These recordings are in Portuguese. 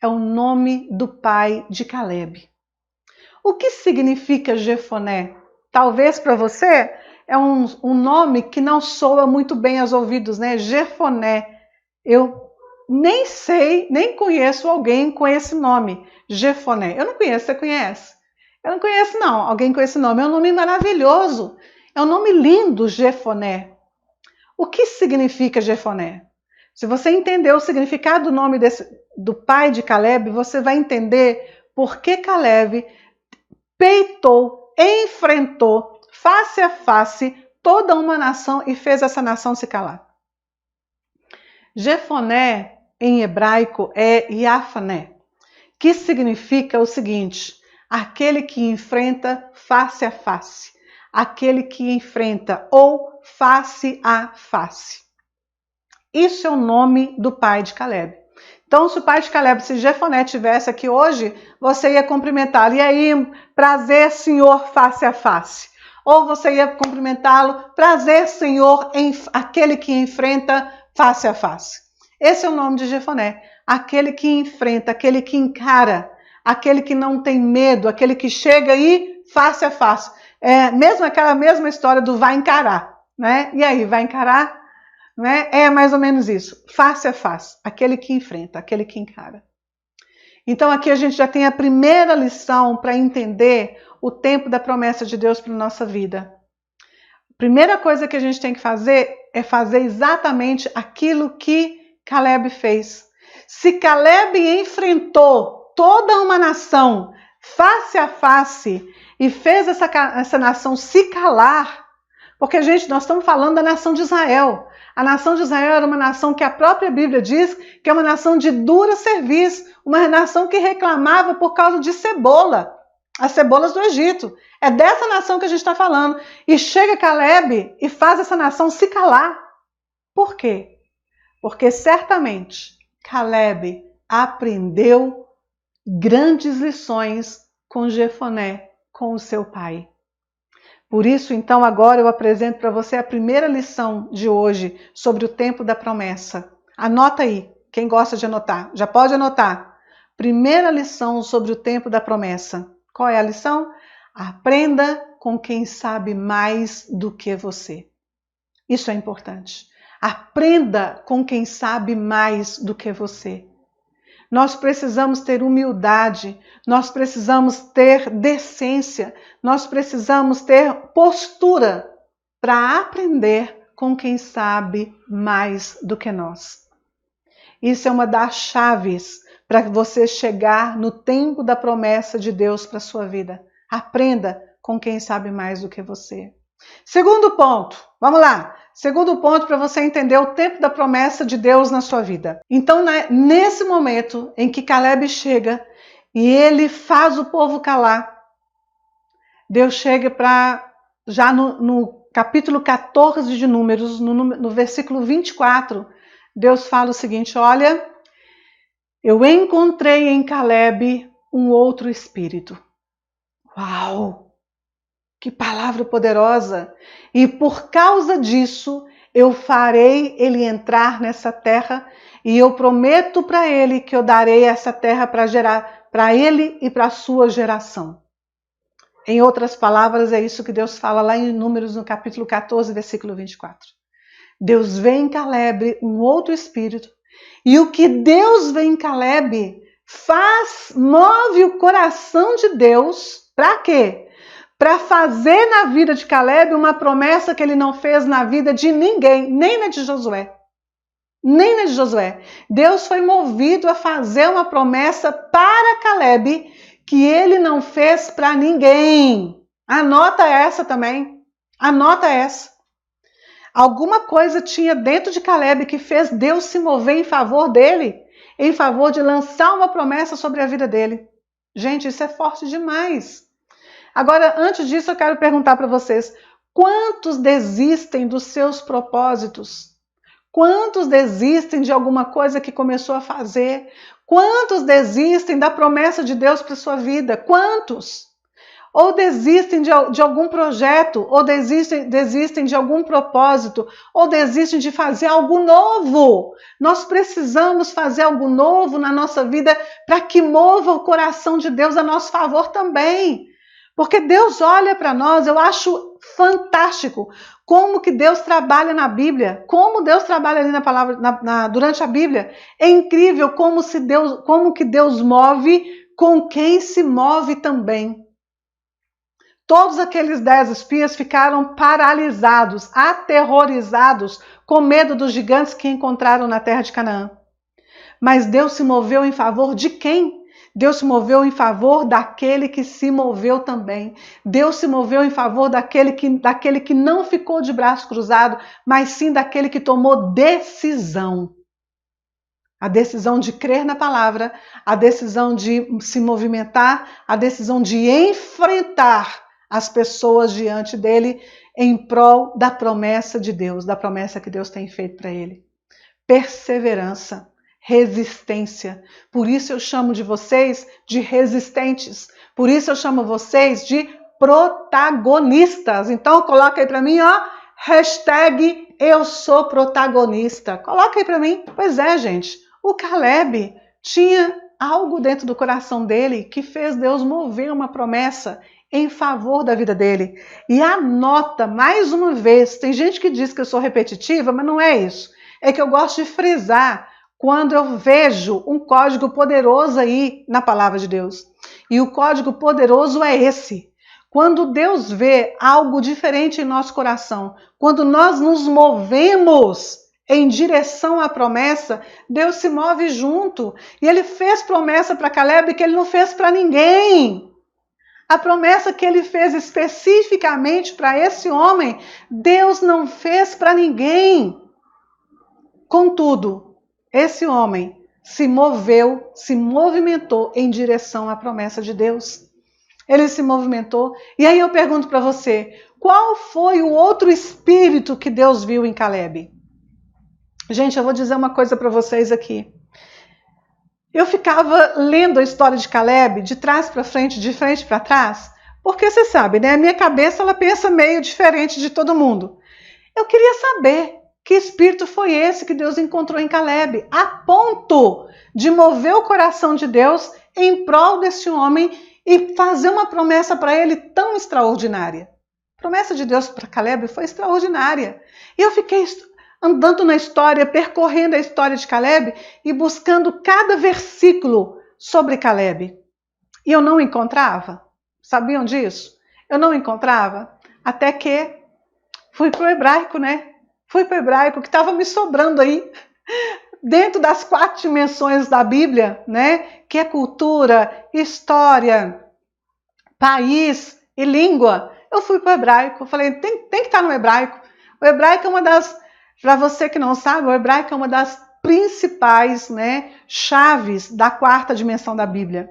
é o nome do pai de Caleb. O que significa Jefoné? Talvez para você é um nome que não soa muito bem aos ouvidos, né? Jefoné. Eu nem sei, nem conheço alguém com esse nome, Jefoné. Eu não conheço, você conhece? Eu não conheço não, alguém com esse nome. É um nome maravilhoso, é um nome lindo, Jefoné. O que significa Jefoné? Se você entender o significado do nome do pai de Caleb, você vai entender por que Caleb peitou, enfrentou face a face toda uma nação e fez essa nação se calar. Jefoné, em hebraico, é Yafané, que significa o seguinte: aquele que enfrenta face a face, aquele que enfrenta ou face a face. Isso é o nome do pai de Caleb. Então, se o pai de Caleb, se Jefoné estivesse aqui hoje, você ia cumprimentá-lo. E aí, prazer, senhor, face a face. Ou você ia cumprimentá-lo, prazer, senhor, aquele que enfrenta face a face. Esse é o nome de Jefoné. Aquele que enfrenta, aquele que encara, aquele que não tem medo, aquele que chega aí face a face. É mesmo aquela mesma história do vai encarar, né? E aí, vai encarar? Né? É mais ou menos isso, face a face, aquele que enfrenta, aquele que encara. Então aqui a gente já tem a primeira lição para entender o tempo da promessa de Deus para a nossa vida. A primeira coisa que a gente tem que fazer é fazer exatamente aquilo que Caleb fez. Se Caleb enfrentou toda uma nação face a face e fez essa nação se calar, porque, gente, nós estamos falando da nação de Israel. A nação de Israel era uma nação que a própria Bíblia diz que é uma nação de dura cerviz, uma nação que reclamava por causa de cebola, as cebolas do Egito. É dessa nação que a gente está falando. E chega Caleb e faz essa nação se calar. Por quê? Porque certamente Caleb aprendeu grandes lições com Jefoné, com o seu pai. Por isso, então, agora eu apresento para você a primeira lição de hoje sobre o tempo da promessa. Anota aí, quem gosta de anotar, já pode anotar. Primeira lição sobre o tempo da promessa. Qual é a lição? Aprenda com quem sabe mais do que você. Isso é importante. Aprenda com quem sabe mais do que você. Nós precisamos ter humildade, nós precisamos ter decência, nós precisamos ter postura para aprender com quem sabe mais do que nós. Isso é uma das chaves para você chegar no tempo da promessa de Deus para a sua vida. Aprenda com quem sabe mais do que você. Segundo ponto, vamos lá. Segundo ponto para você entender o tempo da promessa de Deus na sua vida. Então, nesse momento em que Caleb chega e ele faz o povo calar, Deus chega para, já no capítulo 14 de Números, no versículo 24, Deus fala o seguinte: olha, eu encontrei em Caleb um outro espírito. Uau! Que palavra poderosa! E por causa disso, eu farei ele entrar nessa terra e eu prometo para ele que eu darei essa terra para ele e para a sua geração. Em outras palavras, é isso que Deus fala lá em Números, no capítulo 14, versículo 24. Deus vê em Caleb um outro espírito e o que Deus vê em Caleb move o coração de Deus para quê? Para fazer na vida de Caleb uma promessa que ele não fez na vida de ninguém, nem na de Josué. Nem na de Josué. Deus foi movido a fazer uma promessa para Caleb que ele não fez para ninguém. Anota essa também. Anota essa. Alguma coisa tinha dentro de Caleb que fez Deus se mover em favor dele, em favor de lançar uma promessa sobre a vida dele. Gente, isso é forte demais. Agora, antes disso, eu quero perguntar para vocês, quantos desistem dos seus propósitos? Quantos desistem de alguma coisa que começou a fazer? Quantos desistem da promessa de Deus para sua vida? Quantos? ou desistem de algum projeto, ou desistem de algum propósito, ou desistem de fazer algo novo. Nós precisamos fazer algo novo na nossa vida para que mova o coração de Deus a nosso favor também. Porque Deus olha para nós, eu acho fantástico como que Deus trabalha na Bíblia, como Deus trabalha ali na palavra, durante a Bíblia. É incrível como que Deus move com quem se move também. Todos aqueles 10 espias ficaram paralisados, aterrorizados, com medo dos gigantes que encontraram na terra de Canaã. Mas Deus se moveu em favor de quem? Deus se moveu em favor daquele que se moveu também. Deus se moveu em favor daquele que não ficou de braço cruzado, mas sim daquele que tomou decisão. A decisão de crer na palavra, a decisão de se movimentar, a decisão de enfrentar as pessoas diante dele em prol da promessa de Deus, da promessa que Deus tem feito para ele. Perseverança, resistência. Por isso eu chamo de vocês de resistentes. Por isso eu chamo vocês de protagonistas. Então coloca aí para mim, ó, hashtag eu sou protagonista. Coloca aí para mim. Pois é, gente, o Caleb tinha algo dentro do coração dele que fez Deus mover uma promessa em favor da vida dele. E anota mais uma vez, tem gente que diz que eu sou repetitiva, mas não é isso. É que eu gosto de frisar quando eu vejo um código poderoso aí na palavra de Deus. E o código poderoso é esse. Quando Deus vê algo diferente em nosso coração, quando nós nos movemos em direção à promessa, Deus se move junto. E ele fez promessa para Caleb que ele não fez para ninguém. A promessa que ele fez especificamente para esse homem, Deus não fez para ninguém. Contudo, esse homem se movimentou em direção à promessa de Deus. Ele se movimentou. E aí eu pergunto para você, qual foi o outro espírito que Deus viu em Caleb? Gente, eu vou dizer uma coisa para vocês aqui. Eu ficava lendo a história de Caleb de trás para frente, de frente para trás, porque você sabe, né? A minha cabeça ela pensa meio diferente de todo mundo. Eu queria saber que espírito foi esse que Deus encontrou em Caleb, a ponto de mover o coração de Deus em prol desse homem e fazer uma promessa para ele tão extraordinária. A promessa de Deus para Caleb foi extraordinária. E eu fiquei andando na história, percorrendo a história de Caleb e buscando cada versículo sobre Caleb. E eu não encontrava. Sabiam disso? Eu não encontrava. Até que fui para o hebraico, né? Fui para o hebraico, que estava me sobrando aí, dentro das 4 dimensões da Bíblia, né? Que é cultura, história, país e língua. Eu fui para o hebraico. Eu falei, tem que estar no hebraico. O hebraico é uma das... Para você que não sabe, o hebraico é uma das principais, né, chaves da 4ª dimensão da Bíblia.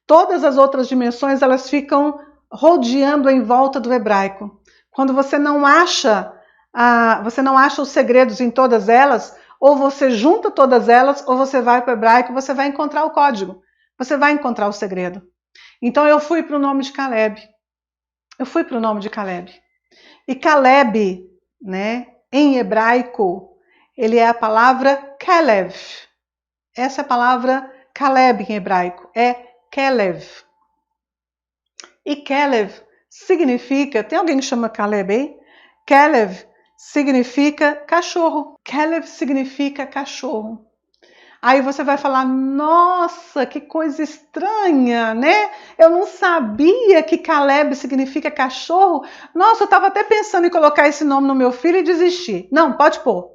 Todas as outras dimensões, elas ficam rodeando em volta do hebraico. Quando você não acha os segredos em todas elas, ou você junta todas elas, ou você vai para o hebraico, você vai encontrar o código. Você vai encontrar o segredo. Então eu fui para o nome de Caleb. E Caleb, né, em hebraico, ele é a palavra Kelev. Essa é a palavra Caleb em hebraico, é Kelev. E Kelev significa, tem alguém que chama Caleb aí? Kelev significa cachorro. Kelev significa cachorro. Aí você vai falar, nossa, que coisa estranha, né? Eu não sabia que Caleb significa cachorro. Nossa, eu estava até pensando em colocar esse nome no meu filho e desistir. Não, pode pôr.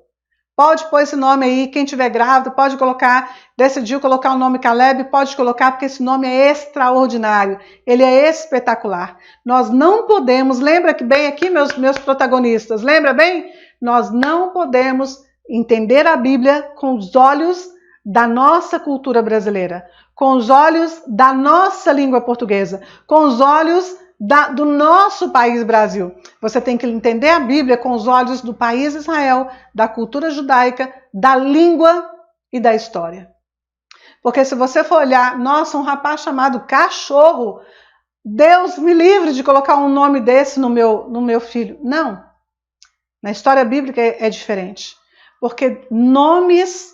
Pode pôr esse nome aí, quem tiver grávido pode colocar, decidiu colocar o nome Caleb, pode colocar, porque esse nome é extraordinário, ele é espetacular. Nós não podemos, lembra que bem aqui meus protagonistas, lembra bem? Nós não podemos entender a Bíblia com os olhos da nossa cultura brasileira, com os olhos da nossa língua portuguesa, com os olhos do nosso país Brasil. Você tem que entender a Bíblia com os olhos do país Israel, da cultura judaica, da língua e da história. Porque se você for olhar, nossa, um rapaz chamado cachorro, Deus me livre de colocar um nome desse no meu filho. Não. Na história bíblica é diferente. Porque nomes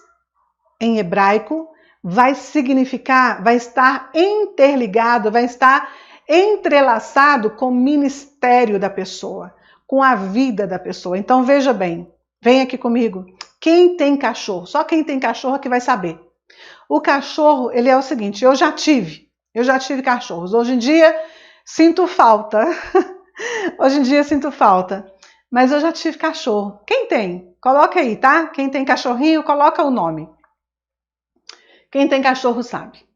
em hebraico vai significar, vai estar interligado, vai estar entrelaçado com o ministério da pessoa, com a vida da pessoa. Então veja bem, vem aqui comigo. Quem tem cachorro, só quem tem cachorro que vai saber. O cachorro, ele é o seguinte, eu já tive cachorros. Hoje em dia sinto falta. Hoje em dia sinto falta. Mas eu já tive cachorro. Quem tem? Coloca aí, tá? Quem tem cachorrinho, coloca o nome. Quem tem cachorro sabe.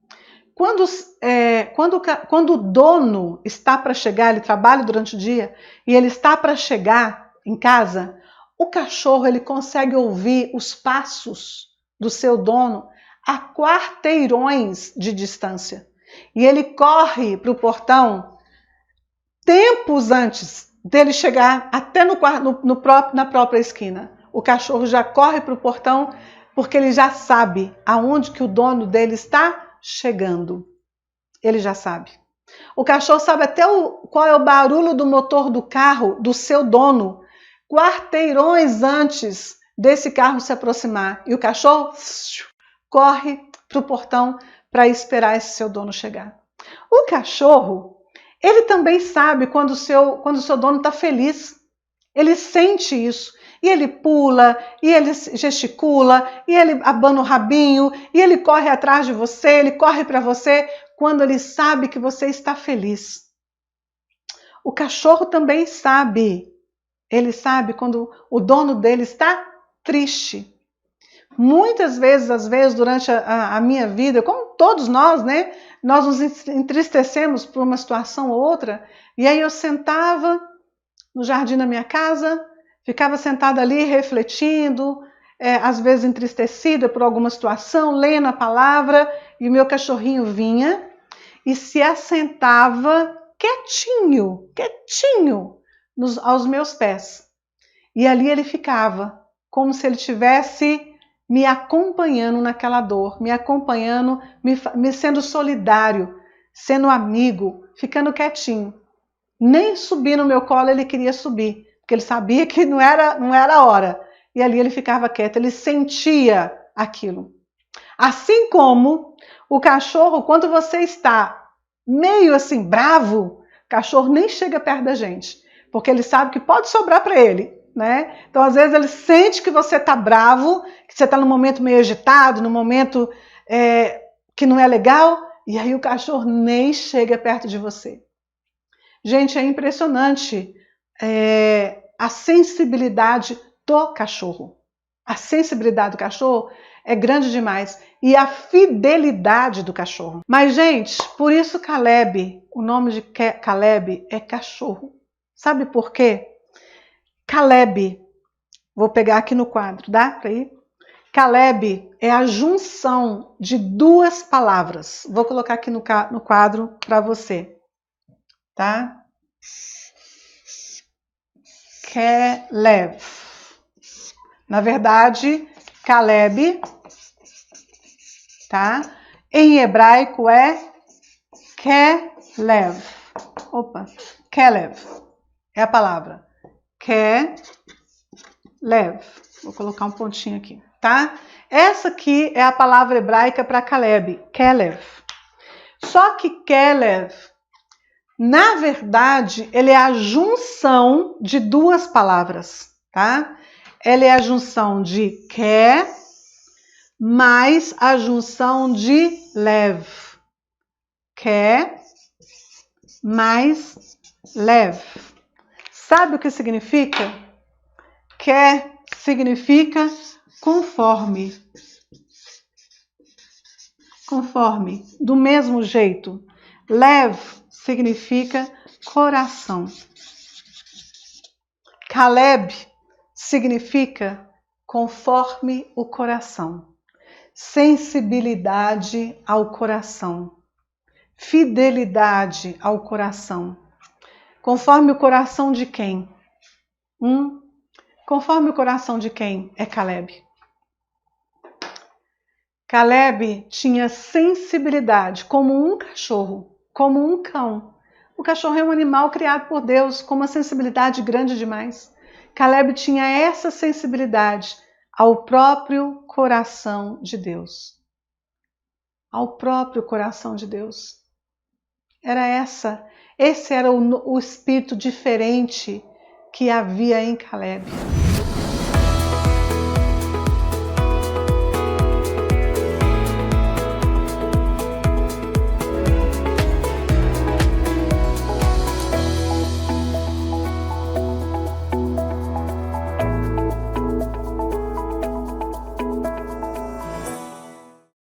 Quando o dono está para chegar, ele trabalha durante o dia, e ele está para chegar em casa, o cachorro ele consegue ouvir os passos do seu dono a quarteirões de distância. E ele corre para o portão tempos antes dele chegar até na própria esquina. O cachorro já corre para o portão porque ele já sabe aonde que o dono dele está chegando. Ele já sabe. O cachorro sabe até qual é o barulho do motor do carro do seu dono, quarteirões antes desse carro se aproximar. E o cachorro corre para o portão para esperar esse seu dono chegar. O cachorro, ele também sabe quando o seu dono está feliz. Ele sente isso. E ele pula, e ele gesticula, e ele abana o rabinho, e ele corre atrás de você, ele corre para você quando ele sabe que você está feliz. O cachorro também sabe. Ele sabe quando o dono dele está triste. Muitas vezes, às vezes, durante a minha vida, como todos nós, né? Nós nos entristecemos por uma situação ou outra, e aí eu sentava no jardim da minha casa, ficava sentada ali refletindo, às vezes entristecida por alguma situação, lendo a palavra, e o meu cachorrinho vinha e se assentava quietinho aos meus pés. E ali ele ficava, como se ele estivesse me acompanhando naquela dor, me acompanhando, me sendo solidário, sendo amigo, ficando quietinho. Nem subir no meu colo ele queria subir, porque ele sabia que não era a hora. E ali ele ficava quieto, ele sentia aquilo. Assim como o cachorro, quando você está meio assim bravo, o cachorro nem chega perto da gente, porque ele sabe que pode sobrar para ele, né? Então às vezes ele sente que você está bravo, que você está num momento meio agitado, num momento que não é legal, e aí o cachorro nem chega perto de você. Gente, é impressionante a sensibilidade do cachorro. A sensibilidade do cachorro é grande demais. E a fidelidade do cachorro. Mas, gente, por isso Caleb, o nome de Caleb é cachorro. Sabe por quê? Caleb, vou pegar aqui no quadro, dá para ir? Caleb é a junção de duas palavras. Vou colocar aqui no quadro para você. Tá? Caleb. Na verdade, Caleb, tá? Em hebraico é Caleb. Opa, Caleb é a palavra. Caleb. Vou colocar um pontinho aqui, tá? Essa aqui é a palavra hebraica para Caleb, Caleb. Só que Caleb, na verdade, ele é a junção de duas palavras, tá? Ela é a junção de que mais a junção de lev. Que mais lev. Sabe o que significa? Que significa conforme. Conforme, do mesmo jeito. Lev significa coração. Caleb significa conforme o coração. Sensibilidade ao coração. Fidelidade ao coração. Conforme o coração de quem? Conforme o coração de quem é Caleb? Caleb tinha sensibilidade como um cachorro, como um cão, O cachorro é um animal criado por Deus com uma sensibilidade grande demais. Caleb tinha essa sensibilidade ao próprio coração de Deus. Ao próprio coração de Deus. Esse era o espírito diferente que havia em Caleb.